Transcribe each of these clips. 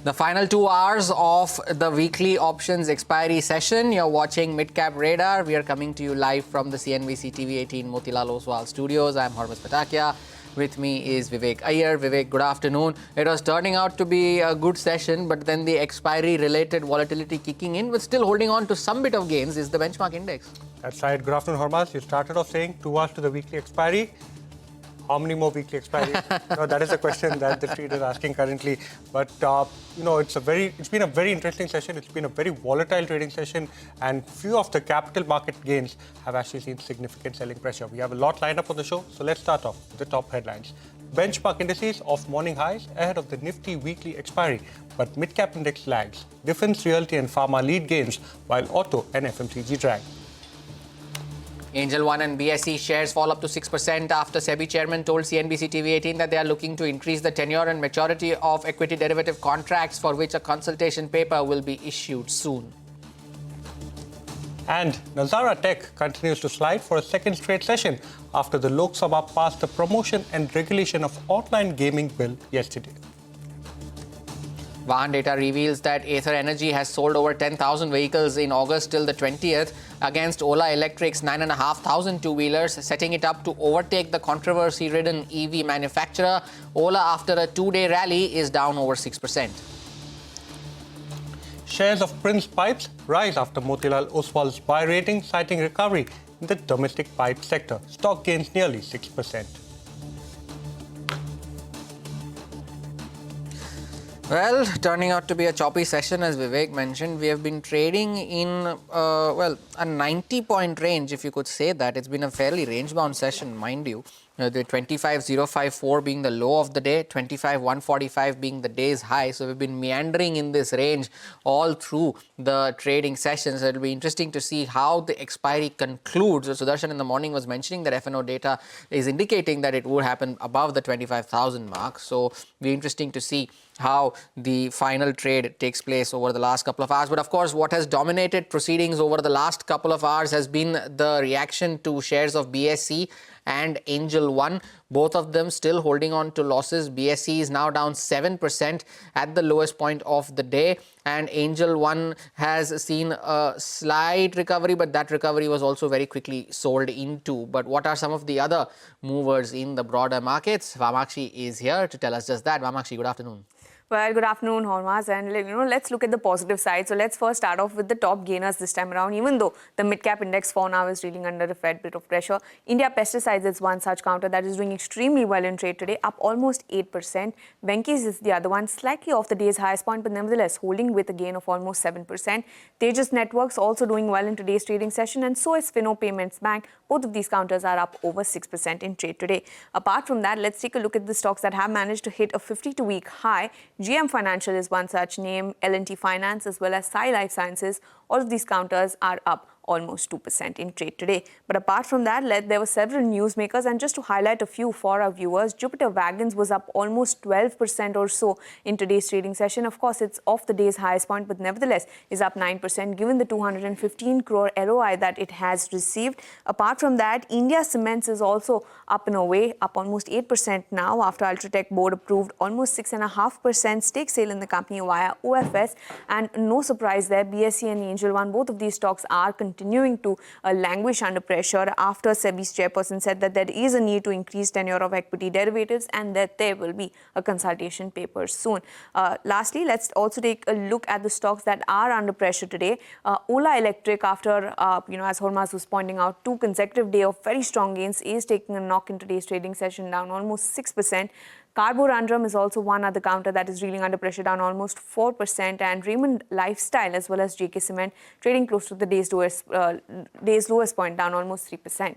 The final 2 hours of the weekly options expiry session. You're watching Midcap Radar. We are coming to you live from the CNBC-TV18 Motilal Oswal studios. I'm Hormuz Patakia. With me is Vivek Iyer. Vivek, good afternoon. It was turning out to be a good session, but then the expiry-related volatility kicking in, but still holding on to some bit of gains is the benchmark index. That's right. Good afternoon, Hormuz. You started off saying 2 hours to the weekly expiry. How many more weekly expiries? No, that is a question that the street is asking currently. But it's been a very interesting session. It's been a very volatile trading session, and few of the capital market gains have actually seen significant selling pressure. We have a lot lined up on the show, so let's start off with the top headlines. Benchmark indices off morning highs ahead of the Nifty weekly expiry, but midcap index lags. Defense, realty, and pharma lead gains, while auto and FMCG drag. Angel One and BSE shares fall up to 6% after SEBI chairman told CNBC-TV18 that they are looking to increase the tenure and maturity of equity derivative contracts, for which a consultation paper will be issued soon. And Nazara Tech continues to slide for a second straight session after the Lok Sabha passed the promotion and regulation of online gaming bill yesterday. Vahan data reveals that Ather Energy has sold over 10,000 vehicles in August till the 20th against Ola Electric's 9,500 two-wheelers, setting it up to overtake the controversy-ridden EV manufacturer. Ola, after a two-day rally, is down over 6%. Shares of Prince Pipes rise after Motilal Oswal's buy rating, citing recovery in the domestic pipe sector. Stock gains nearly 6%. Well, turning out to be a choppy session, as Vivek mentioned. We have been trading in, a 90-point range, if you could say that. It's been a fairly range-bound session, mind you. The 25,054 being the low of the day, 25,145 being the day's high. So we've been meandering in this range all through the trading sessions. So it'll be interesting to see how the expiry concludes. So Sudarshan in the morning was mentioning that F&O data is indicating that it would happen above the 25,000 mark. So it'll be interesting to see how the final trade takes place over the last couple of hours. But of course, what has dominated proceedings over the last couple of hours has been the reaction to shares of BSE and Angel One, both of them still holding on to losses. BSE is now down 7% at the lowest point of the day, and Angel One has seen a slight recovery, but that recovery was also very quickly sold into. But what are some of the other movers in the broader markets? Vamakshi is here to tell us just that. Vamakshi, good afternoon. Well, good afternoon, Hormaz, and let's look at the positive side. So let's first start off with the top gainers this time around. Even though the mid-cap index for now is reeling under a fair bit of pressure, India Pesticides is one such counter that is doing extremely well in trade today, up almost 8%. Venky's is the other one, slightly off the day's highest point, but nevertheless holding with a gain of almost 7%. Tejas Networks also doing well in today's trading session, and so is Fino Payments Bank. Both of these counters are up over 6% in trade today. Apart from that, let's take a look at the stocks that have managed to hit a 52-week high. GM Financial is one such name, L&T Finance as well as Sai Life Sciences. All of these counters are up almost 2% in trade today. But apart from that, there were several newsmakers, and just to highlight a few for our viewers, Jupiter Wagons was up almost 12% or so in today's trading session. Of course, it's off the day's highest point, but nevertheless is up 9% given the 215 crore ROI that it has received. Apart from that, India Cements is also up in a way, up almost 8% now after Ultratech board approved almost 6.5% stake sale in the company via OFS. And no surprise there, BSE and Angel One, both of these stocks are continuing to languish under pressure after SEBI's chairperson said that there is a need to increase tenure of equity derivatives and that there will be a consultation paper soon. Lastly, let's also take a look at the stocks that are under pressure today. Ola Electric, after, as Hormaz was pointing out, 2 consecutive days of very strong gains, is taking a knock in today's trading session, down almost 6%. Carborundum is also one other counter that is reeling under pressure, down almost 4%, and Raymond Lifestyle as well as JK Cement trading close to the day's lowest point, down almost 3%.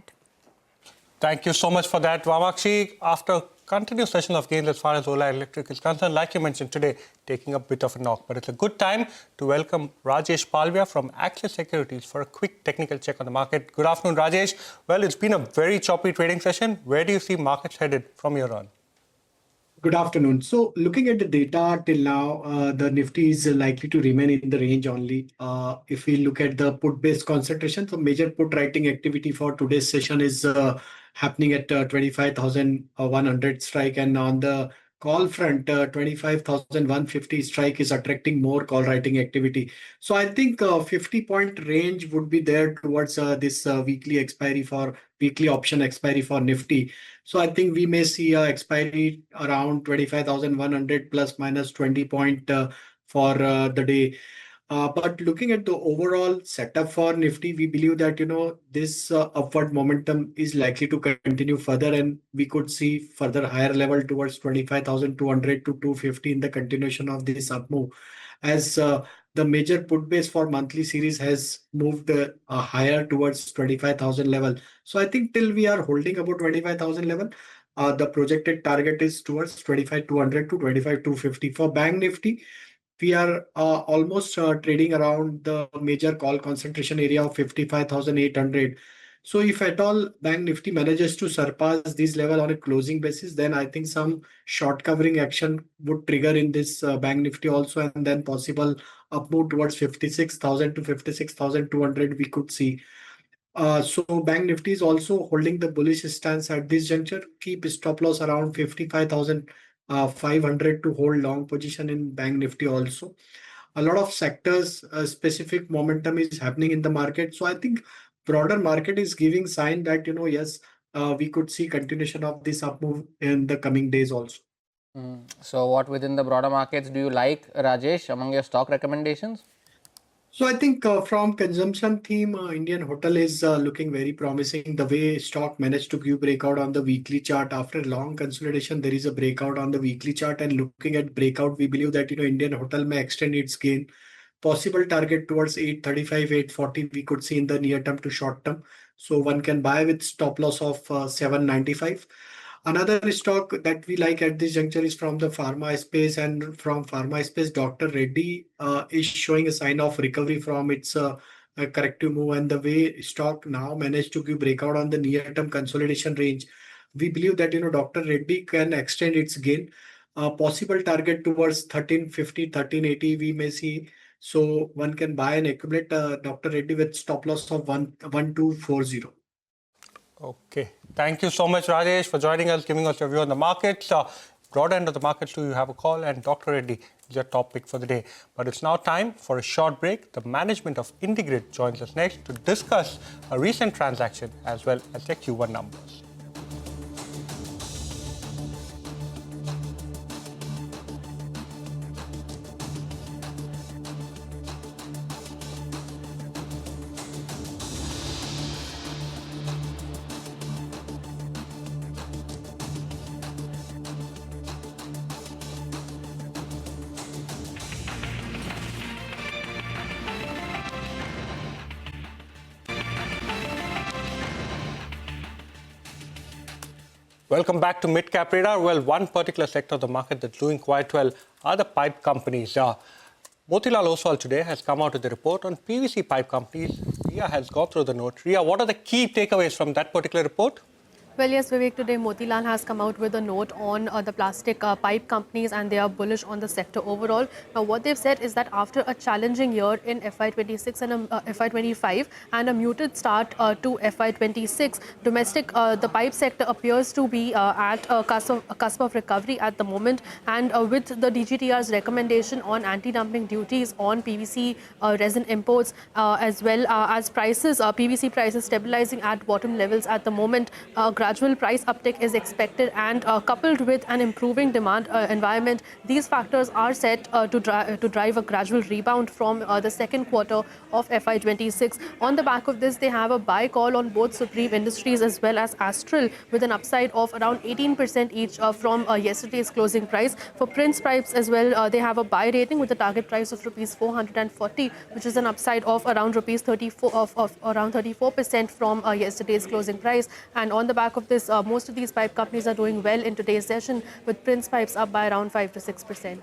Thank you so much for that, Vamakshi. After a continuous session of gains as far as Ola Electric is concerned, like you mentioned today, taking a bit of a knock. But it's a good time to welcome Rajesh Palvia from Axis Securities for a quick technical check on the market. Good afternoon, Rajesh. Well, it's been a very choppy trading session. Where do you see markets headed from here on? Good afternoon. So looking at the data till now, the Nifty is likely to remain in the range only. If we look at the put-based concentration, so major put writing activity for today's session is happening at 25,100 strike, and on the call front, 25,150 strike is attracting more call writing activity. So I think 50-point range would be there towards this weekly option expiry for Nifty. So I think we may see a expiry around 25,100 plus minus 20 point for the day. But looking at the overall setup for Nifty, we believe that this upward momentum is likely to continue further, and we could see further higher level towards 25,200 to 250 in the continuation of this up move, as the major put base for monthly series has moved higher towards 25,000 level. So I think till we are holding about 25,000 level, the projected target is towards 25,200 to 25,250 for Bank Nifty. We are almost trading around the major call concentration area of 55,800. So if at all Bank Nifty manages to surpass this level on a closing basis, then I think some short covering action would trigger in this Bank Nifty also, and then possible up move towards 56,000 to 56,200 we could see. So Bank Nifty is also holding the bullish stance at this juncture. Keep stop loss around 55,500 to hold long position in Bank Nifty also. A lot of sectors specific momentum is happening in the market. So I think broader market is giving sign that, yes, we could see continuation of this up move in the coming days also. So what within the broader markets do you like, Rajesh, among your stock recommendations? So I think from consumption theme, Indian Hotel is looking very promising. The way stock managed to give breakout on the weekly chart after long consolidation, there is a breakout on the weekly chart, and looking at breakout, we believe that Indian Hotel may extend its gain. Possible target towards 835, 840 we could see in the near term to short term. So one can buy with stop loss of 795. Another stock that we like at this juncture is from the pharma space, and from pharma space, Dr. Reddy is showing a sign of recovery from its corrective move, and the way stock now managed to give breakout on the near-term consolidation range, we believe that Dr. Reddy can extend its gain. Possible target towards 1350, 1380 we may see. So one can buy and accumulate Dr. Reddy with stop loss of 1240. Okay. Thank you so much, Rajesh, for joining us, giving us your view on the markets. Broad end of the markets, do you have a call? And Dr. Reddy is your top pick for the day. But it's now time for a short break. The management of IndiGrid joins us next to discuss a recent transaction as well as their Q1 numbers. Welcome back to Mid Cap Radar. Well, one particular sector of the market that's doing quite well are the pipe companies. Motilal Oswal today has come out with a report on PVC pipe companies. Ria has gone through the note. Ria, what are the key takeaways from that particular report? Well, yes, Vivek, today Motilal has come out with a note on the plastic pipe companies, and they are bullish on the sector overall. Now, what they've said is that after a challenging year in FY26 and FY25 and a muted start to FY26, the pipe sector appears to be at a cusp of recovery at the moment. And with the DGTR's recommendation on anti-dumping duties on PVC resin imports, as well as prices, PVC prices stabilizing at bottom levels at the moment, gradual price uptick is expected, and coupled with an improving demand environment, these factors are set to drive a gradual rebound from the second quarter of FY26. On the back of this, they have a buy call on both Supreme Industries as well as Astral, with an upside of around 18% each from yesterday's closing price. For Prince Pipes as well, they have a buy rating with a target price of rupees 440, which is an upside of around rupees 34 of around 34% from yesterday's closing price. And on the back of this, most of these pipe companies are doing well in today's session, with Prince Pipes up by around 5 to 6%.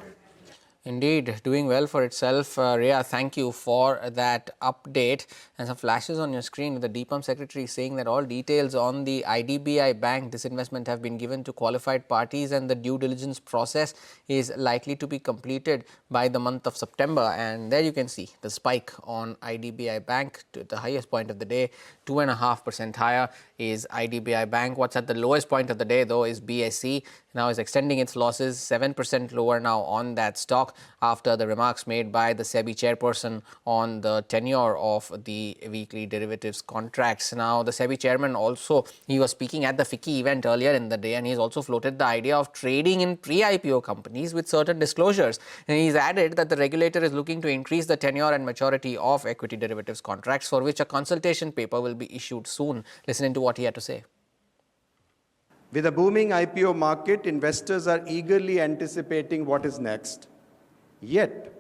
Indeed, doing well for itself. Rhea, thank you for that update. And some flashes on your screen with the DPUM secretary saying that all details on the IDBI Bank disinvestment have been given to qualified parties and the due diligence process is likely to be completed by the month of September. And there you can see the spike on IDBI Bank to the highest point of the day, 2.5% higher is IDBI Bank. What's at the lowest point of the day though is BSE. Now is extending its losses, 7% lower now on that stock after the remarks made by the SEBI chairperson on the tenure of the weekly derivatives contracts. Now, the SEBI chairman also, he was speaking at the FICCI event earlier in the day, and he's also floated the idea of trading in pre-IPO companies with certain disclosures. And he's added that the regulator is looking to increase the tenure and maturity of equity derivatives contracts, for which a consultation paper will be issued soon. Listen to what he had to say. With a booming IPO market, investors are eagerly anticipating what is next. Yet,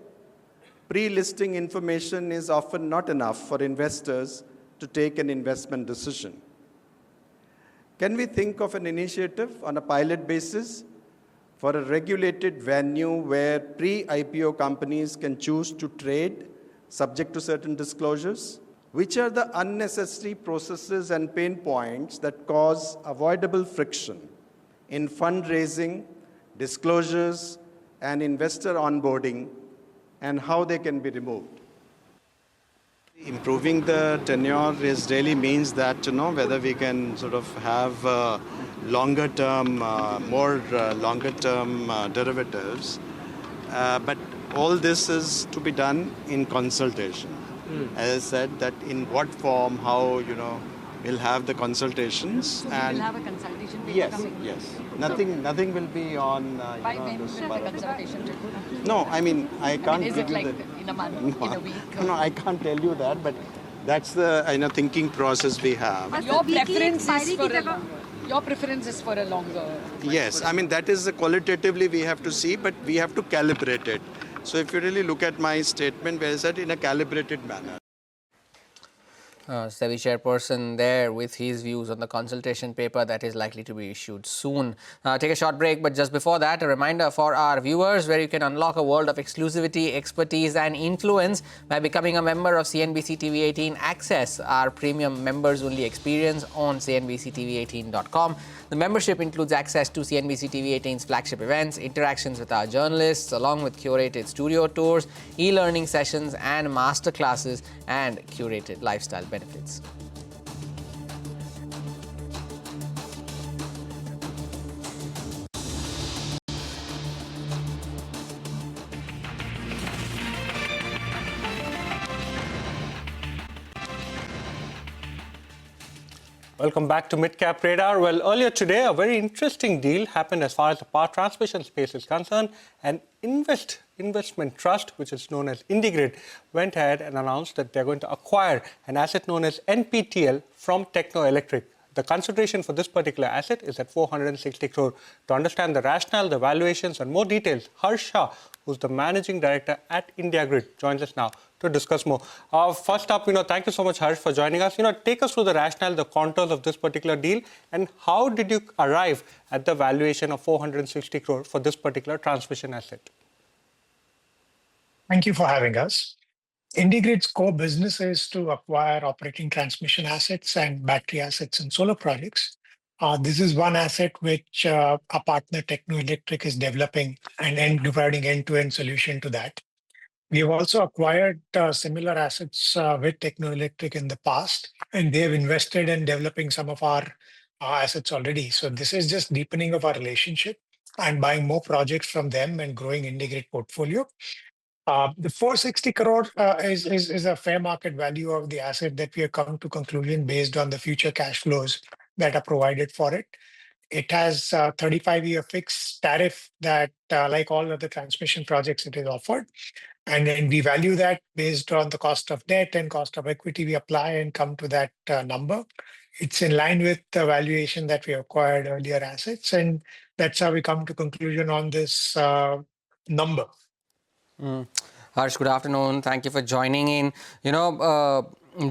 pre-listing information is often not enough for investors to take an investment decision. Can we think of an initiative on a pilot basis for a regulated venue where pre-IPO companies can choose to trade subject to certain disclosures? Which are the unnecessary processes and pain points that cause avoidable friction in fundraising, disclosures, and investor onboarding, and how they can be removed? Improving the tenure really means that, whether we can sort of have longer-term, more longer-term derivatives. But all this is to be done in consultation. As I said, that in what form, how, we'll have the consultations. So and we will have a consultation paper yes, coming? Yes. Nothing will be on... by when will the consultation take? No, I mean, I can't is give it like you the... in a month, in a week? No, I can't tell you that, but that's the thinking process we have. Your preference is for a longer. Your preference is for a longer. Yes, I mean, that is qualitatively we have to see, but we have to calibrate it. So if you really look at my statement, where I said in a calibrated manner. SEBI chairperson there with his views on the consultation paper that is likely to be issued soon. Take a short break, but just before that, a reminder for our viewers where you can unlock a world of exclusivity, expertise and influence by becoming a member of CNBC TV18 Access, our premium members-only experience on CNBC-TV18.com. The membership includes access to CNBC TV18's flagship events, interactions with our journalists, along with curated studio tours, e-learning sessions and masterclasses and curated lifestyle benefits. Welcome back to Midcap Radar. Well, earlier today, a very interesting deal happened as far as the power transmission space is concerned. An investment trust, which is known as IndiGrid, went ahead and announced that they're going to acquire an asset known as NPTL from Techno Electric. The consideration for this particular asset is at 460 crore. To understand the rationale, the valuations, and more details, Harsh Shah, who's the managing director at IndiGrid, joins us now to discuss more. First up, thank you so much, Harsh, for joining us. Take us through the rationale, the contours of this particular deal, and how did you arrive at the valuation of 460 crore for this particular transmission asset? Thank you for having us. IndiGrid's core business is to acquire operating transmission assets and battery assets in solar projects. This is one asset which our partner Techno Electric is developing and providing end-to-end solution to that. We have also acquired similar assets with Techno Electric in the past, and they have invested in developing some of our assets already. So this is just deepening of our relationship and buying more projects from them and growing IndiGrid portfolio. The 460 crore is a fair market value of the asset that we have come to conclusion based on the future cash flows that are provided for it. It has a 35-year fixed tariff that, like all other transmission projects, it is offered. And then we value that based on the cost of debt and cost of equity we apply and come to that number. It's in line with the valuation that we acquired earlier assets. And that's how we come to conclusion on this number. Harsh, good afternoon. Thank you for joining in.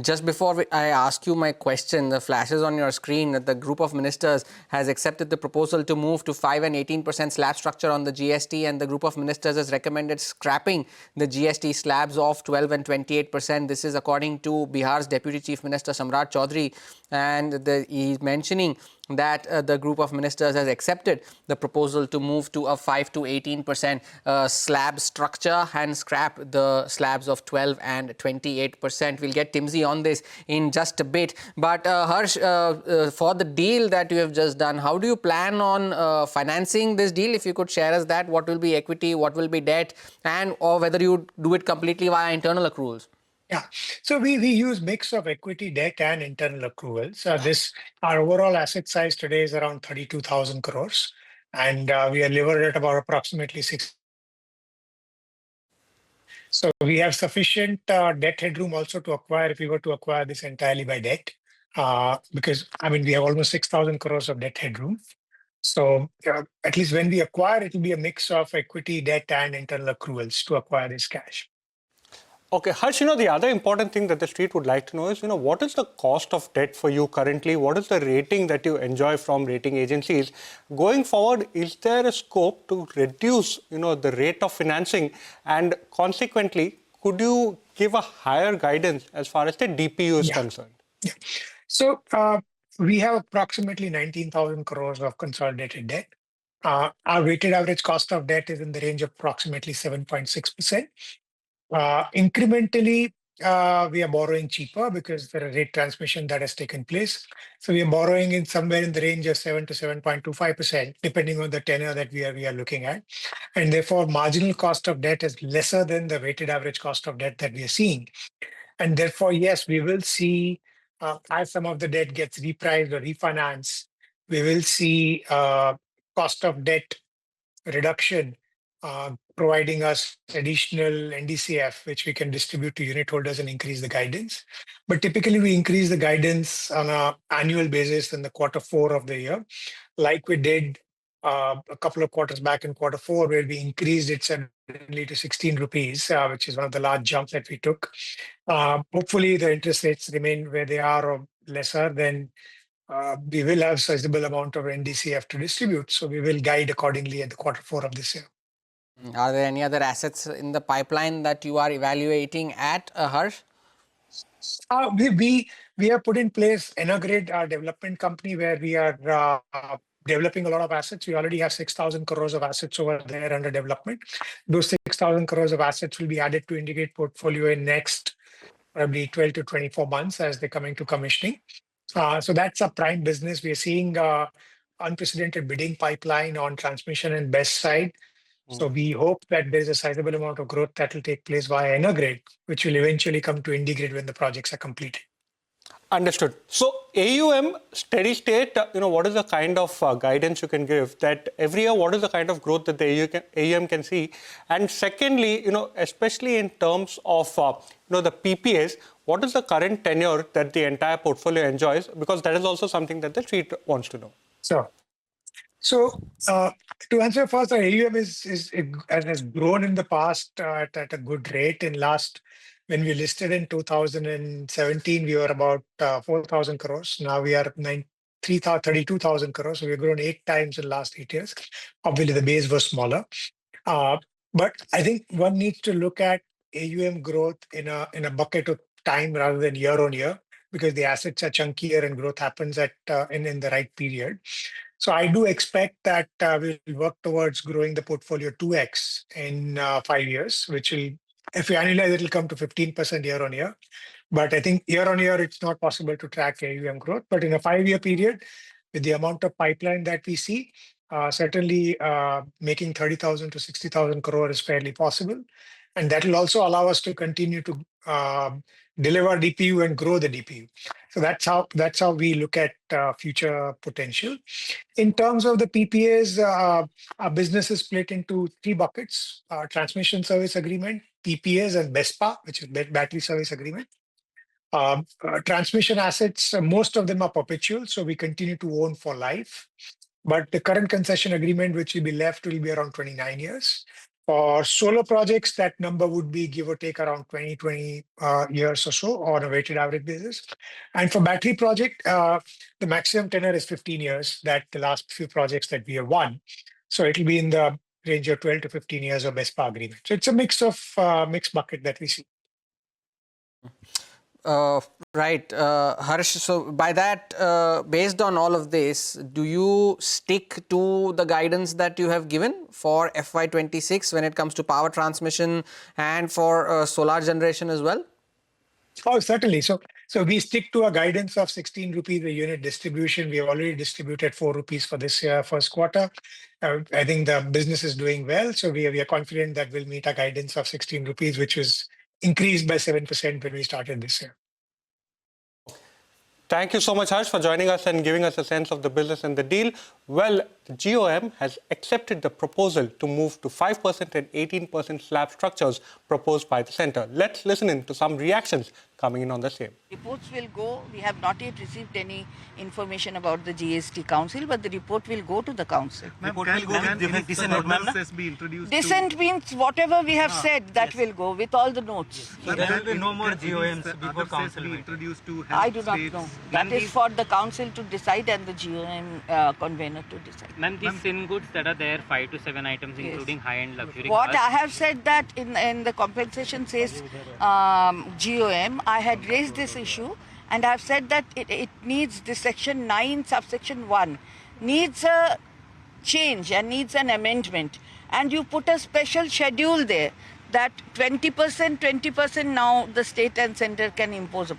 Just before I ask you my question, the flashes on your screen that the group of ministers has accepted the proposal to move to 5 and 18% slab structure on the GST, and the group of ministers has recommended scrapping the GST slabs of 12 and 28%. This is according to Bihar's Deputy Chief Minister Samrat Chaudhary, and he's mentioning that the group of ministers has accepted the proposal to move to a 5 to 18% slab structure and scrap the slabs of 12 and 28%. We'll get Timsy on this in just a bit. But Harsh, for the deal that you have just done, how do you plan on financing this deal? If you could share us that, what will be equity, what will be debt, and or whether you do it completely via internal accruals? Yeah, so we use mix of equity, debt, and internal accruals. Our overall asset size today is around 32,000 crores, and we are levered at about approximately 6. So we have sufficient debt headroom also to acquire if we were to acquire this entirely by debt, because we have almost 6,000 crores of debt headroom. So at least when we acquire, it will be a mix of equity, debt, and internal accruals to acquire this cash. Okay, Harsh, the other important thing that the street would like to know is, what is the cost of debt for you currently? What is the rating that you enjoy from rating agencies? Going forward, is there a scope to reduce, the rate of financing? And consequently, could you give a higher guidance as far as the DPU is concerned? Yeah. So we have approximately 19,000 crores of consolidated debt. Our weighted average cost of debt is in the range of approximately 7.6%. Incrementally, we are borrowing cheaper because there is rate transmission that has taken place. So we are borrowing in somewhere in the range of 7 to 7.25%, depending on the tenure that we are looking at. And therefore, marginal cost of debt is lesser than the weighted average cost of debt that we are seeing. And therefore, yes, we will see, as some of the debt gets repriced or refinanced, we will see cost of debt reduction, providing us additional NDCF, which we can distribute to unit holders and increase the guidance. But typically, we increase the guidance on an annual basis in the Q4 of the year, like we did a couple of quarters back in Q4, where we increased it suddenly to 16 rupees, which is one of the large jumps that we took. Hopefully, the interest rates remain where they are or lesser, then we will have sizable amount of NDCF to distribute. So we will guide accordingly at the Q4 of this year. Are there any other assets in the pipeline that you are evaluating at, Harsh? We have put in place Energrid, our development company, where we are developing a lot of assets. We already have 6,000 crores of assets over there under development. Those 6,000 crores of assets will be added to integrate portfolio in next probably 12 to 24 months as they're coming to commissioning. So that's a prime business. We are seeing unprecedented bidding pipeline on transmission and BESS side. So we hope that there's a sizable amount of growth that will take place via Energrid, which will eventually come to IndiGrid when the projects are completed. Understood. So AUM steady state, what is the kind of guidance you can give that every year, what is the kind of growth that the AUM can see? And secondly, especially in terms of, the PPAs, what is the current tenure that the entire portfolio enjoys? Because that is also something that the street wants to know. So to answer first, our AUM has grown in the past at a good rate. When we listed in 2017, we were about 4,000 crores. Now we are 32,000 crores. So we've grown 8 times in the last 8 years. Obviously, the base was smaller. But I think one needs to look at AUM growth in a bucket of time rather than year on year, because the assets are chunkier and growth happens in the right period. So I do expect that we'll work towards growing the portfolio 2x in 5 years, which will, if we annualize, it will come to 15% year on year. But I think year on year, it's not possible to track AUM growth. But in a 5-year period, with the amount of pipeline that we see, certainly making 30,000 to 60,000 crore is fairly possible. And that will also allow us to continue to deliver DPU and grow the DPU. So that's how we look at future potential. In terms of the PPAs, our business is split into 3 buckets: transmission service agreement, PPAs, and BESPA, which is battery service agreement. Transmission assets, most of them are perpetual, so we continue to own for life. But the current concession agreement, which will be left, will be around 29 years. For solar projects, that number would be give or take around 20 years or so on a weighted average basis. And for battery project, the maximum tenure is 15 years, that the last few projects that we have won. So it'll be in the range of 12 to 15 years of BESPA agreement. So it's a mix of mixed bucket that we see. Right, Harsh. So by that, based on all of this, do you stick to the guidance that you have given for FY26 when it comes to power transmission and for solar generation as well? Oh, certainly. So we stick to a guidance of 16 rupees a unit distribution. We have already distributed 4 rupees for this year, first quarter. I think the business is doing well. So we are confident that we'll meet our guidance of 16 rupees, which was increased by 7% when we started this year. Thank you so much, Harsh, for joining us and giving us a sense of the business and the deal. Well, the GOM has accepted the proposal to move to 5% and 18% slab structures proposed by the centre. Let's listen in to some reactions coming in on the same. Reports will go. We have not yet received any information about the GST Council, but the report will go to the Council. Dissent means whatever we have said, that will go with all the notes. So there will be no more GOMs before Council meet. I do not know. That is for the Council to decide and the GOM convener to decide. Ma'am, these thin goods that are there, 5 to 7 items, including high-end luxury What cars. I have said that in the compensation says GOM, I had raised this issue and I have said that it needs this section 9 subsection 1 needs a change and needs an amendment, and you put a special schedule there that 20% now the state and centre can impose.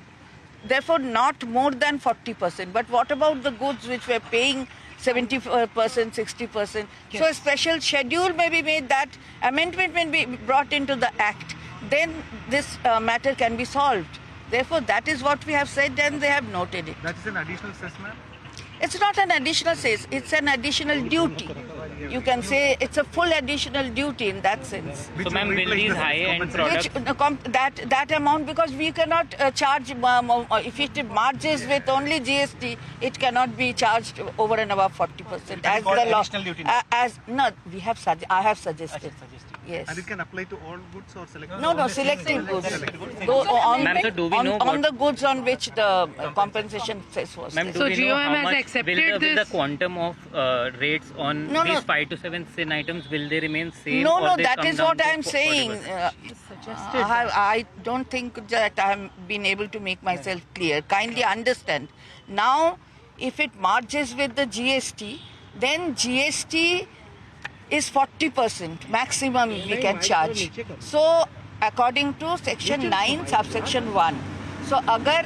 Therefore not more than 40%. But what about the goods which were paying 70%, 60%? So a special schedule may be made, that amendment may be brought into the act. Then this matter can be solved. Therefore, that is what we have said and they have noted it. That is an additional cess, ma'am? It's not an additional cess, it's an additional duty. You can say it's a full additional duty in that sense. So, ma'am, will these high-end products... That amount, because we cannot charge, if it merges with only GST, it cannot be charged over and above 40%. As the law, additional duty? I have suggested. Yes. And it can apply to all goods or selective? No, selective goods. Ma'am, so do we know on the goods on which the compensation cess was. Ma'am, do we know how much will the quantum of rates on these 5 to 7 thin items, will they remain same? No, that is what I am saying. I don't think that I have been able to make myself clear. Kindly understand. Now, if it merges with the GST, then GST is 40% maximum we can charge. So, according to section 9 subsection 1. So, agar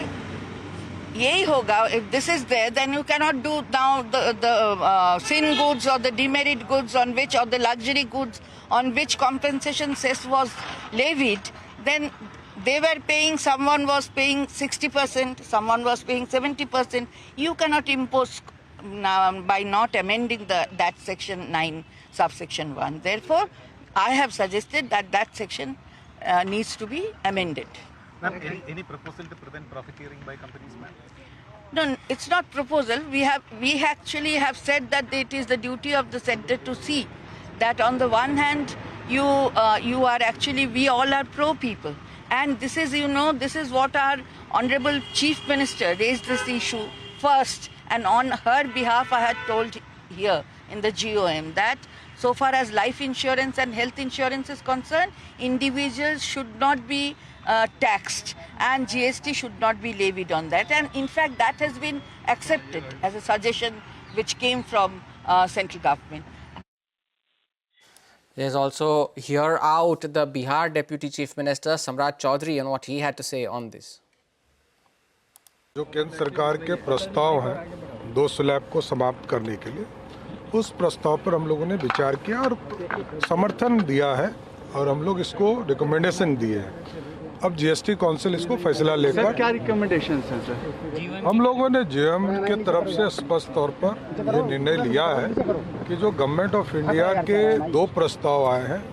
yahi hoga, if this is there, then you cannot do now the sin goods or the demerit goods on which, or the luxury goods on which compensation cess was levied. Then they were paying, someone was paying 60%, someone was paying 70%. You cannot impose by not amending that section 9 subsection 1. Therefore, I have suggested that section needs to be amended. Ma'am, any proposal to prevent profiteering by companies, ma'am? No, it's not proposal. We actually have said that it is the duty of the centre to see that on the one hand, you are actually, we all are pro people. And this is, this is what our Honourable Chief Minister raised this issue first. And on her behalf, I had told here in the GOM that so far as life insurance and health insurance is concerned, individuals should not be taxed and GST should not be levied on that. And in fact, that has been accepted as a suggestion which came from central government. There's also hear out the Bihar Deputy Chief Minister Samrat Chaudhary and what he had to say on this. जो केंद्र सरकार के प्रस्ताव हैं 2 slab को समाप्त करने के लिए, उस प्रस्ताव पर हम लोगों ने विचार किया और समर्थन दिया है और हम लोग इसको रिकमेंडेशन दिए हैं। अब जीएसटी काउंसिल इसको फैसला लेकर, सर क्या रिकमेंडेशन है सर? हम लोगों ने जीएम के तरफ से स्पष्ट तौर पर ये निर्णय लिया है कि जो गवर्नमेंट ऑफ इंडिया के 2 प्रस्ताव आए हैं,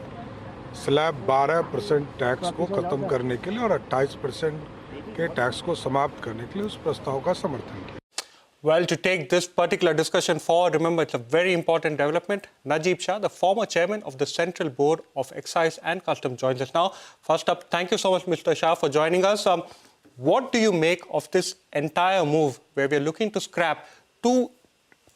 स्लैब 12% टैक्स को खत्म करने के लिए और 28% के टैक्स को समाप्त करने के लिए, उस प्रस्ताव का समर्थन किया। Well, to take this particular discussion forward, remember it's a very important development. Najib Shah, the former chairman of the Central Board of Excise and Customs, joins us now. First up, thank you so much, Mr. Shah, for joining us. What do you make of this entire move where we're looking to scrap two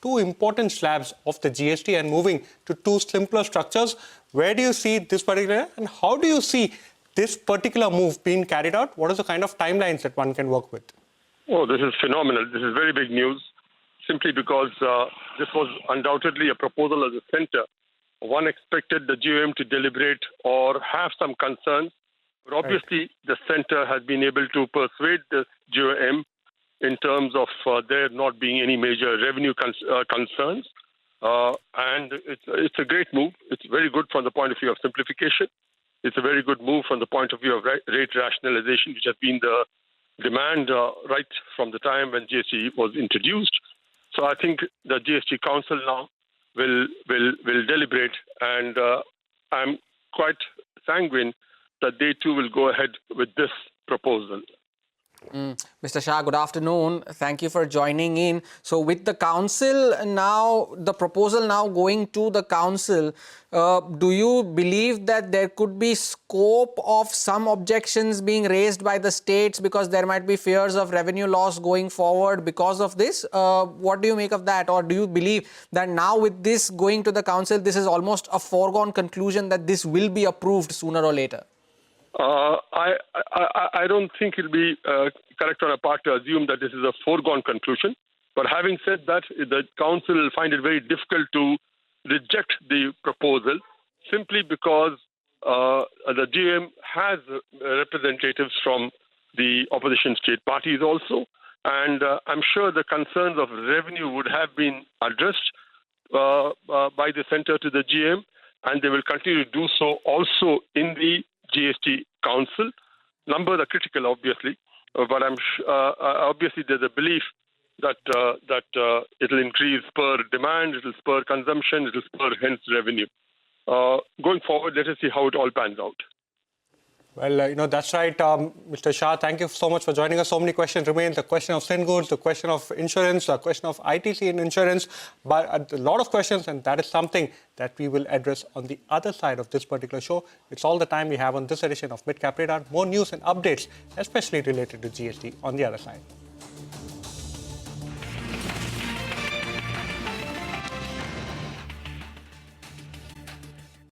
important slabs of the GST and moving to two simpler structures? Where do you see this particular, and how do you see this particular move being carried out? What is the kind of timelines that one can work with? Oh, this is phenomenal. This is very big news, simply because this was undoubtedly a proposal of the centre. One expected the GOM to deliberate or have some concerns, but obviously the centre has been able to persuade the GOM in terms of there not being any major revenue concerns. And it's a great move. It's very good from the point of view of simplification. It's a very good move from the point of view of rate rationalization, which has been the demand right from the time when GST was introduced. So I think the GST Council now will deliberate, and I'm quite sanguine that they too will go ahead with this proposal. Mr. Shah, good afternoon. Thank you for joining in. So with the council now, the proposal now going to the council, do you believe that there could be scope of some objections being raised by the states because there might be fears of revenue loss going forward because of this? What do you make of that? Or do you believe that now with this going to the council, this is almost a foregone conclusion that this will be approved sooner or later? I don't think it'll be correct on our part to assume that this is a foregone conclusion. But having said that, the council will find it very difficult to reject the proposal simply because the GM has representatives from the opposition state parties also. And I'm sure the concerns of revenue would have been addressed by the centre to the GM, and they will continue to do so also in the GST Council. Numbers are critical, obviously, but obviously there's a belief that it'll increase per demand, it'll spur consumption, it'll spur hence revenue. Going forward, let us see how it all pans out. Well, that's right, Mr. Shah. Thank you so much for joining us. So many questions remain. The question of sin goods, the question of insurance, the question of ITC in insurance, but a lot of questions, and that is something that we will address on the other side of this particular show. It's all the time we have on this edition of Midcap Radar. More news and updates, especially related to GST, on the other side.